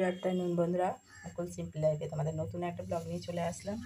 Good afternoon বন্ধুরা, অকুল simple লাইফে তোমাদের নতুন একটা ব্লগ নিয়ে চলে আসলাম।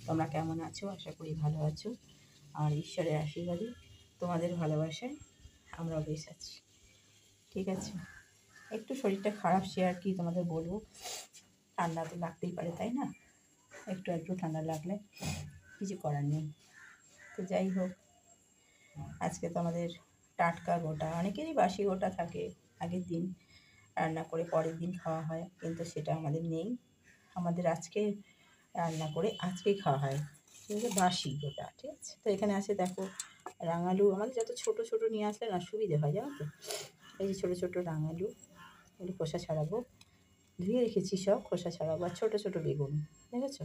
তোমরা কেমন আছো? আশা করি ভালো আছো। আর ঈশ্বরের আশীর্বাদে তোমাদের ভালোবাসায় আমরাও বেশ আছি। ঠিক আছে, একটু শরীরটা খারাপ, সে আর কি তোমাদের বলবো। ঠান্ডা তো লাগতেই পারে, তাই না? একটু ঠান্ডা লাগলে কিছু করার নেই। তো যাই হোক, আজকে তো আমাদের টাটকা গোটা, অনেকেরই বাসি গোটা থাকে, আগের দিন রান্না করে পরের দিন খাওয়া হয়, কিন্তু সেটা আমাদের নেই। আমাদের আজকে রান্না করে আজকেই খাওয়া হয়, ঠিক আছে, বাসি গোটা। ঠিক আছে, তো এখানে আছে দেখো রাঙালু। আমাদের যত ছোট ছোট নিয়ে আসলে না সুবিধে হয়, জানো তো। এই যে ছোটো ছোটো রাঙালু, এগুলো খোসা ছাড়াবো, ধুয়ে রেখেছি সব, খোসা ছাড়াবো। আর ছোটো ছোটো বেগুন, দেখেছো,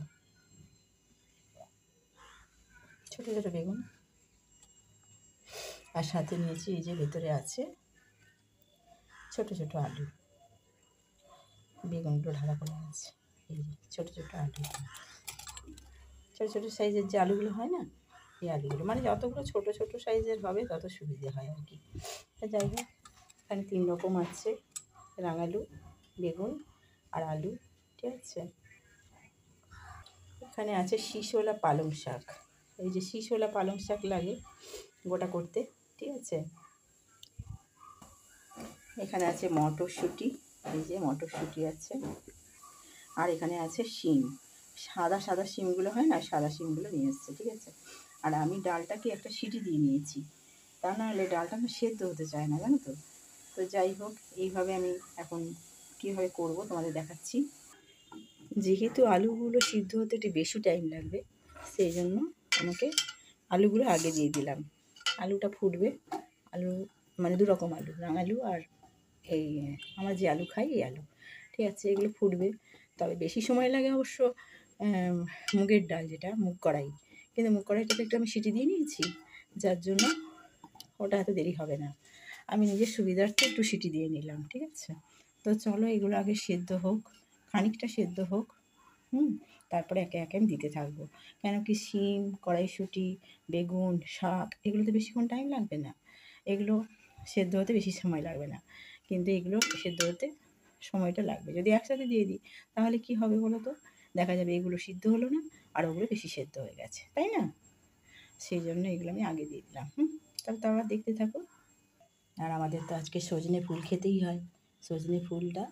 ছোটো ছোটো বেগুন। আর সাথে নিয়েছি এই যে ভেতরে আছে ছোটো ছোটো আলু, বেগুনগুলো ঢালা করে আছে। এই যে ছোটো ছোটো আলু, ছোটো ছোটো সাইজের যে আলুগুলো হয় না, এই আলুগুলো, মানে যতগুলো ছোটো ছোটো সাইজের হবে তত সুবিধে হয় আর কি। যাই হোক, এখানে 3 রকম আছে, রাঙালু, বেগুন আর আলু। ঠিক আছে, এখানে আছে শিশোলা পালং শাক। এই যে শিশোলা পালং শাক লাগে গোটা করতে। ঠিক আছে, এখানে আছে মটরশুঁটি, এই যে মটরশুঁটি আছে। আর এখানে আছে শিম, সাদা সাদা শিমগুলো হয় না, সাদা শিমগুলো নিয়ে এসছে। ঠিক আছে, আর আমি ডালটাকে একটা সিটি দিয়ে নিয়েছি, তা নাহলে ডালটা না সেদ্ধ হতে চায় না, জানো তো। তো যাই হোক, এইভাবে আমি এখন কীভাবে করব তোমাদের দেখাচ্ছি। যেহেতু আলুগুলো সিদ্ধ হতে একটু বেশি টাইম লাগবে, সেই জন্য আমাকে আলুগুলো আগে দিয়ে দিলাম। আলুটা ফুটবে, আলু মানে 2 রকম আলু, রাঙালু আর এই আমরা যে আলু খাই এই আলু। ঠিক আছে, এগুলো ফুটবে। তবে বেশি সময় লাগে অবশ্য মুগের ডাল, যেটা মুগ কড়াই, কিন্তু মুগ কড়াইটাতে একটু আমি সিটি দিয়ে নিয়েছি, যার জন্য ওটা এত দেরি হবে না। আমি নিজের সুবিধার্থে একটু সিটি দিয়ে নিলাম। ঠিক আছে, তো চলো এগুলো আগে সেদ্ধ হোক, খানিকটা সেদ্ধ হোক। তারপরে একে একে আমি দিতে থাকবো। কেন কি শিম, কড়াইশুঁটি, বেগুন, শাক, এগুলোতে বেশিক্ষণ টাইম লাগবে না। এগুলো সেদ্ধ হতে বেশি সময় লাগবে না, কিন্তু এগুলো সেদ্ধ হতে সময়টা লাগবে। যদি একসাথে দিয়ে দিই তাহলে কি হবে বলো তো, দেখা যাবে এগুলো সিদ্ধ হলো না আর ওগুলো বেশি সেদ্ধ হয়ে গেছে, তাই না? সেই জন্য এগুলো আমি আগে দিয়ে দিলাম। তাহলে তোমরা দেখতে থাকো। আর আমাদের তো আজকে সজনে ফুল খেতেই হয়। সজনে ফুলটা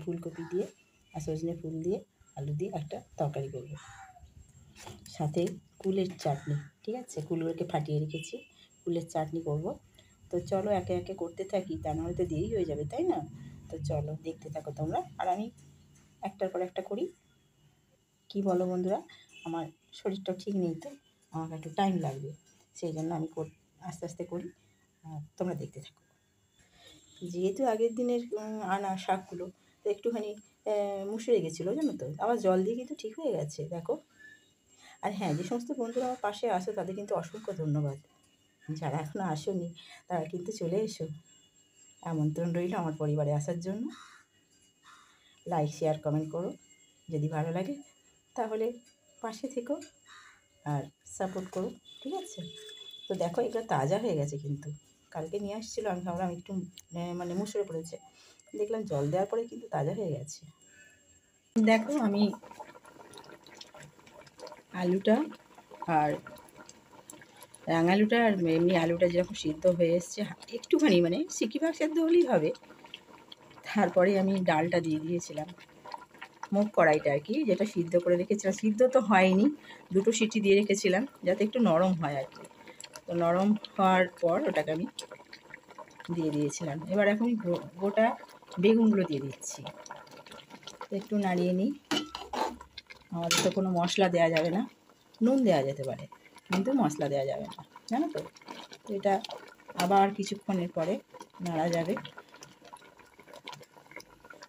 ফুলকপি দিয়ে আর সজনে ফুল দিয়ে আলু দিয়ে একটা তরকারি করব, সাথে কুলের চাটনি। ঠিক আছে, কুলগুলোকে ফাটিয়ে রেখেছি, কুলের চাটনি করব। তো চলো একে একে করতে থাকি, তা নাহলে তো দেরি হয়ে যাবে, তাই না? তো চলো দেখতে থাকো তোমরা, আর আমি একটার পর একটা করি। কি বলো বন্ধুরা, আমার শরীরটাও ঠিক নেই, তো আমাকে একটু টাইম লাগবে, সেই জন্য আমি আস্তে আস্তে করি, আর তোমরা দেখতে থাকো। যেহেতু আগের দিনের আনা শাকগুলো তো একটুখানি মুষড়ে গেছিলো, জানো তো, আবার জল দিয়ে কিন্তু ঠিক হয়ে গেছে, দেখো। আর হ্যাঁ, যে সমস্ত বন্ধুরা আমার পাশে আসো তাদের কিন্তু অসংখ্য ধন্যবাদ। যারা এখনও আসোনি তারা কিন্তু চলে এসো, আমন্ত্রণ রইল আমার পরিবারে আসার জন্য। লাইক, শেয়ার, কমেন্ট করো, যদি ভালো লাগে তাহলে পাশে থেকো আর সাপোর্ট করো। ঠিক আছে, তো দেখো এগুলো তাজা হয়ে গেছে, কিন্তু কালকে নিয়ে আসছিলো, আমি ভাবলাম একটু মানে মুষড়ে পড়েছে, দেখলাম জল দেওয়ার পরে কিন্তু তাজা হয়ে গেছে। দেখো আমি আলুটা আর রাঙালুটা আর এমনি আলুটা যেরকম সিদ্ধ হয়ে এসছে, একটুখানি মানে সিকিভাগ সেদ্ধ হলেই হবে। তারপরে আমি ডালটা দিয়ে দিয়েছিলাম, মুগ কড়াইটা আর কি, যেটা সিদ্ধ করে রেখেছিলাম। সিদ্ধ তো হয়নি, 2টো সিটি দিয়ে রেখেছিলাম যাতে একটু নরম হয় আর কি। তো নরম হওয়ার পর ওটাকে আমি দিয়ে দিয়েছিলাম। এবার এখন গোটা বেগুনগুলো দিয়ে দিচ্ছি, একটু নাড়িয়ে নিই। আমাদের তো কোনো মশলা দেওয়া যাবে না, নুন দেওয়া যেতে পারে কিন্তু মশলা দেওয়া যাবে না, জানো তো। তো এটা আবার কিছুক্ষণের পরে নাড়া যাবে,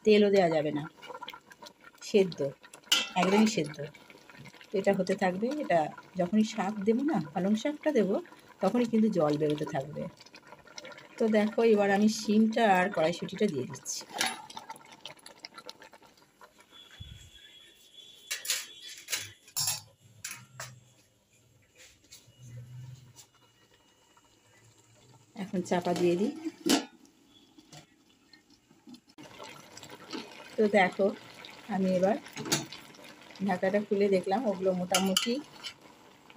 তেলও দেওয়া যাবে না, সেদ্ধ, একদমই সেদ্ধ। তো এটা হতে থাকবে। এটা যখনই শাক দেবো না, পালং শাকটা দেবো, তখনই কিন্তু জল বেরোতে থাকবে। তো দেখো এবার আমি শিমটা আর কড়াইশুঁটিটা দিয়ে দিচ্ছি। এখন চাপা দিয়ে দিই। তো তো দেখো আমি এবার ঢাকাটা খুলে দেখলাম, ওগুলো মোটামুটি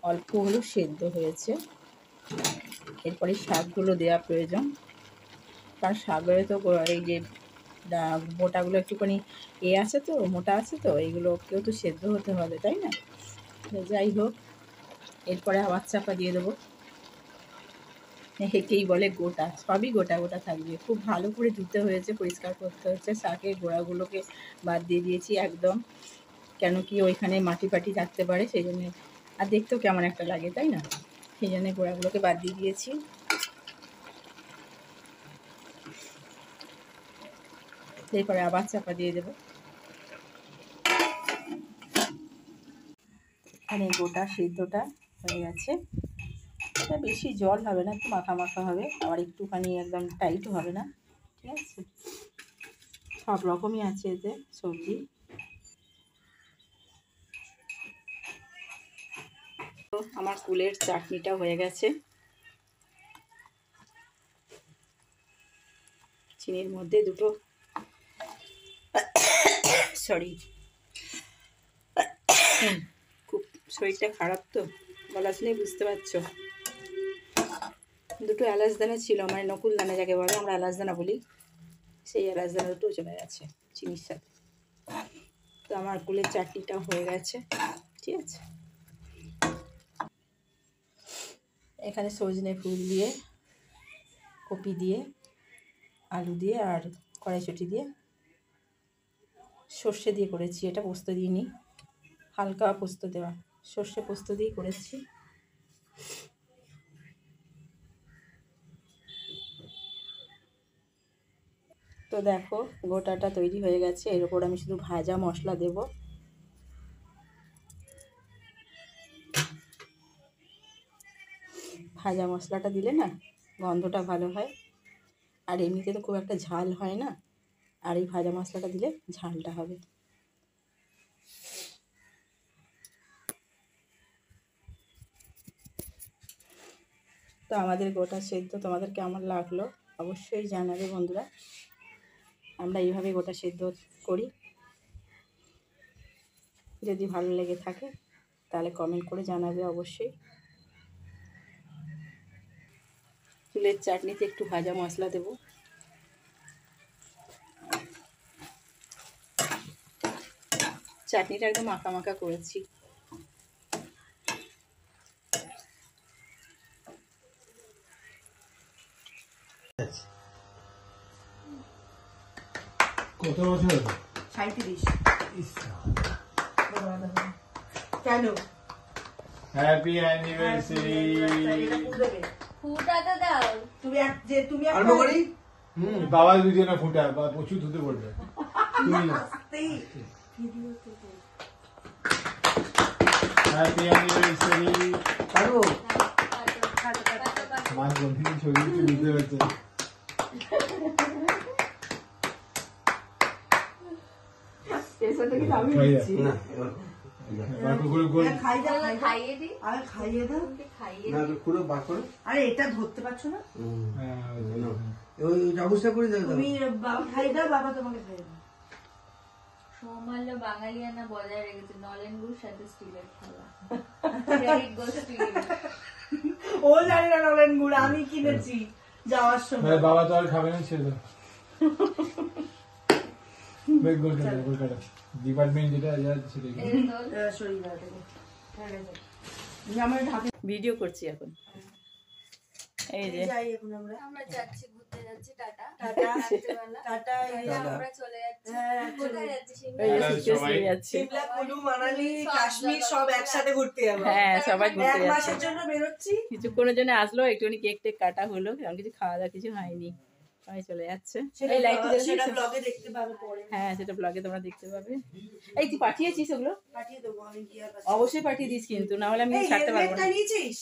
অল্প হলেও সেদ্ধ হয়েছে। এরপরে শাকগুলো দেওয়া প্রয়োজন, কারণ শাকের তো এই যে বোটাগুলো একটুখানি আছে তো, মোটা আছে তো, এইগুলোকেও তো সেদ্ধ হতে হবে, তাই না? যাই হোক, এরপরে আবার চাপা দিয়ে দেবো। একেই বলে গোটা, সবই গোটা গোটা থাকবে। খুব ভালো করে ধুতে হয়েছে, পরিষ্কার করতে হচ্ছে। শাকের গোড়াগুলোকে বাদ দিয়ে দিয়েছি একদম, কেন কি ওইখানে মাটি ফাটি থাকতে পারে, সেই জন্যে, আর দেখতেও কেমন একটা লাগে, তাই না? সেই জন্যে গোড়াগুলোকে বাদ দিয়ে দিয়েছি। এরপরে আবার চাপা দিয়ে দেবো। আর এই গোটা সিদ্ধটা হয়ে গেছে। এটা বেশি জল হবে না, একটু মাখা মাখা হবে, আবার একটুখানি একদম টাইটও হবে না, ঠিক আছে? সব রকমই আছে এতে সবজি। তো আমার কুলের চাটনিটা হয়ে গেছে। চিনির মধ্যে দুটো খুব শরীরটা খারাপ তো, গলা শুনেই বুঝতে পারছো। দুটো এলাচ দানা ছিল, মানে নকুল দানা যাকে বলে, আমরা এলাচ দানা বলি, সেই এলাচ দানা দুটো চলে গেছে চিনির সাথে। তো আমার কুলের চাটনিটা হয়ে গেছে, ঠিক আছে? এখানে সজনে ফুল দিয়ে, কপি দিয়ে, আলু দিয়ে আর কড়াইশুঁটি দিয়ে, সর্ষে দিয়ে করেছি। এটা পোস্ত দিইনি, হালকা পোস্ত দেওয়া, সর্ষে পোস্ত দিয়েই করেছি। তো দেখো গোটাটা তৈরি হয়ে গেছে। এর উপর আমি শুধু ভাজা মশলা দেব। ভাজা মশলাটা দিলে না গন্ধটা ভালো হয়, আর এমনিতে তো খুব একটা ঝাল হয় না, আর এই ভাজা মশলাটা দিলে ঝালটা হবে। তো আমাদের গোটা সেদ্ধ তোমাদের কেমন লাগলো অবশ্যই জানাবে বন্ধুরা। আমরা এইভাবে গোটা সেদ্ধ করি। যদি ভালো লেগে থাকে তাহলে কমেন্ট করে জানাবে অবশ্যই। চুলের চাটনিতে একটু ভাজা মশলা দেব। চাটনিটা একদম মাখা মাখা করেছি। কত বছর? 37। কেন? Happy anniversary. ফুটাতে দাও। তুমি আরম্ভ করি। বাবা দুজনে ফুটা, বা প্রচুর ধুতে পড়বে। তুমি না। Happy anniversary. পারবো? মা গম্ভীর ছবি বুঝতে পারছে। এটা ধরতে পারছো না, ব্যবস্থা করে দাও। তুমি খাই দাও, বাবা তোমাকে খাই দাও। সৌমাল্য বাঙালিয়ানা বজায় রেখেছে, নলেন গুড় সাথে স্টিলের থালা। ও জানি না নলেন গুড়, আমি কিনেছি যাওয়ার সময়। বাবা তো আর খাবে না, ছেড়ে দাও। ডিপার্টমেন্ট যেটা ভিডিও করছি এখন। এই যে আমরা যাচ্ছি, ঘুরতে যাচ্ছি। Tata tata tata. আমরা চলে যাচ্ছি। কোথায় যাচ্ছি? সিমলা, কুলু, মানালি, কাশ্মীর সব একসাথে ঘুরতে যাবো। হ্যাঁ, সবাই ঘুরতে এক মাসের যাচ্ছে। জন্য বেরোচ্ছি। কিছুক্ষণের জন্য আসলো, একটুখানি কেক টেক কাটা হলো, এমন কিছু খাওয়া দাওয়া কিছু হয়নি, সবাই চলে যাচ্ছে। এই লাইটটা সেটা ব্লগে দেখতে পাবে পরে। হ্যাঁ, সেটা ব্লগে তোমরা দেখতে পাবে। এই তুই পাঠিয়েছিস ওগুলো? পাঠিয়ে দেবো আমি, কি আর অবশ্যই পাঠিয়ে দিস, কিন্তু না হলে আমি ছাড়তে পারবো না। নিয়েছিস?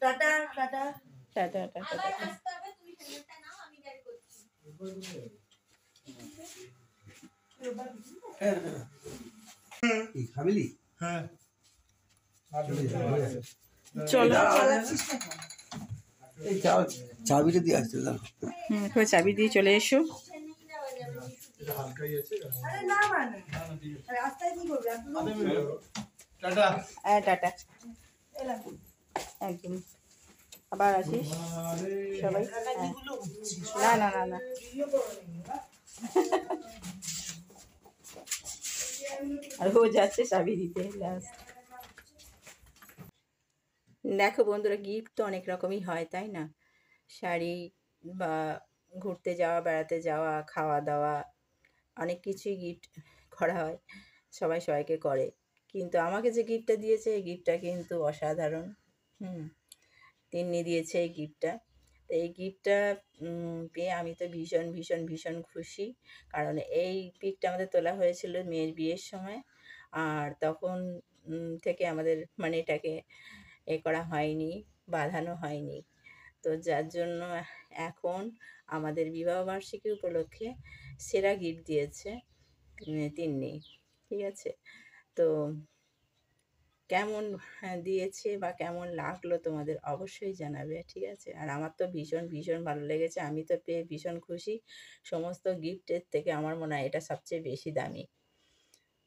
Tata tata tata tata. আমার আসতে হবে, তুমি হেলমেটটা নাও, আমি ক্যারি করছি। ফ্যামিলি। হ্যাঁ চলো, চাবিটা দিয়ে আসতে দাও। চাবি দিয়ে চলে এসো। নিয়ে যাওয়া যাবে। এটা হালকাই আছে। আরে না মানে না না ঠিক আছে। রাস্তায় কি করবে এত লোক? আধা মিনিট হলো। টাটা। হ্যাঁ টাটা, এলাম। একদম। আবার আসিস আরে সবাই। হ্যাঁ। কাকাজিগুলো হচ্ছে। না না না না, ভিডিও করে নিবি, হ্যাঁ? আর ও যাচ্ছে চাবি দিতে লাস্ট। দেখো বন্ধুরা, গিফট তো অনেক রকমই হয় তাই না? শাড়ি বা ঘুরতে যাওয়া, বেড়াতে যাওয়া, খাওয়া দাওয়া, অনেক কিছুই গিফট করা হয়, সবাই সবাইকে করে। কিন্তু আমাকে যে গিফটটা দিয়েছে এই গিফটটা কিন্তু অসাধারণ। হুম, তিন্নি দিয়েছে এই গিফটটা। তো এই গিফটটা পেয়ে আমি তো ভীষণ ভীষণ ভীষণ খুশি। কারণ এই পিকটা আমাদের তোলা হয়েছিল মেয়ের বিয়ের সময়, আর তখন থেকে আমাদের মানে এটাকে করা হয়নি, বাঁধানো হয়নি। তো যার জন্য এখন আমাদের বিবাহবার্ষিকী উপলক্ষে সেরা গিফট দিয়েছে তিন্নি, ঠিক আছে? তো কেমন দিয়েছে বা কেমন লাগলো তোমাদের অবশ্যই জানাবে, ঠিক আছে? আর আমার তো ভীষণ ভীষণ ভালো লেগেছে, আমি তো পেয়ে ভীষণ খুশি। সমস্ত গিফটের থেকে আমার মনে হয় এটা সবচেয়ে বেশি দামি।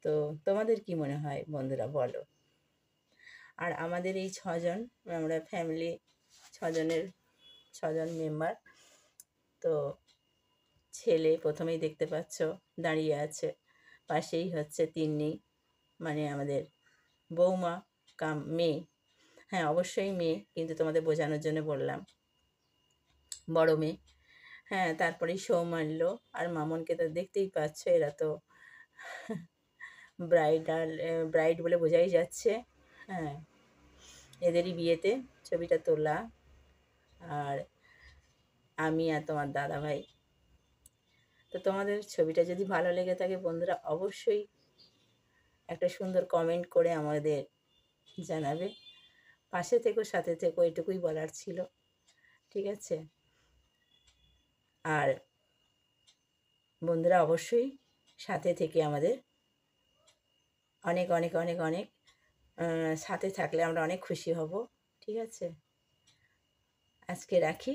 তো তোমাদের কি মনে হয় বন্ধুরা বলো। আর আমাদের এই 6 জন, আমরা ফ্যামিলি 6 জন মেম্বার। তো ছেলে প্রথমেই দেখতে পাচ্ছ দাঁড়িয়ে আছে, পাশেই হচ্ছে তিন্নি, মানে আমাদের বৌমা কাম মেয়ে। হ্যাঁ অবশ্যই মেয়ে, কিন্তু তোমাদের বোঝানোর জন্য বললাম বড় মেয়ে। হ্যাঁ, তারপরেই সৌমাল্য আর মামনকে তো দেখতেই পাচ্ছ, এরা তো ব্রাইড বলে বোঝাই যাচ্ছে। হ্যাঁ, এদেরই বিয়েতে ছবিটা তোলা। আর আমি আর তোমার দাদা ভাই। তো তোমাদের ছবিটা যদি ভালো লেগে থাকে বন্ধুরা, অবশ্যই একটা সুন্দর কমেন্ট করে আমাদের জানাবে। পাশে থেকো, সাথে থেকো, এটুকুই বলার ছিল, ঠিক আছে? আর বন্ধুরা অবশ্যই সাথে থেকে আমাদের অনেক অনেক অনেক অনেক সাথে থাকলে আমরা অনেক খুশি হব, ঠিক আছে? আজকে রাখি,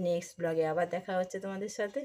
নেক্সট ব্লগে আবার দেখা হচ্ছে তোমাদের সাথে।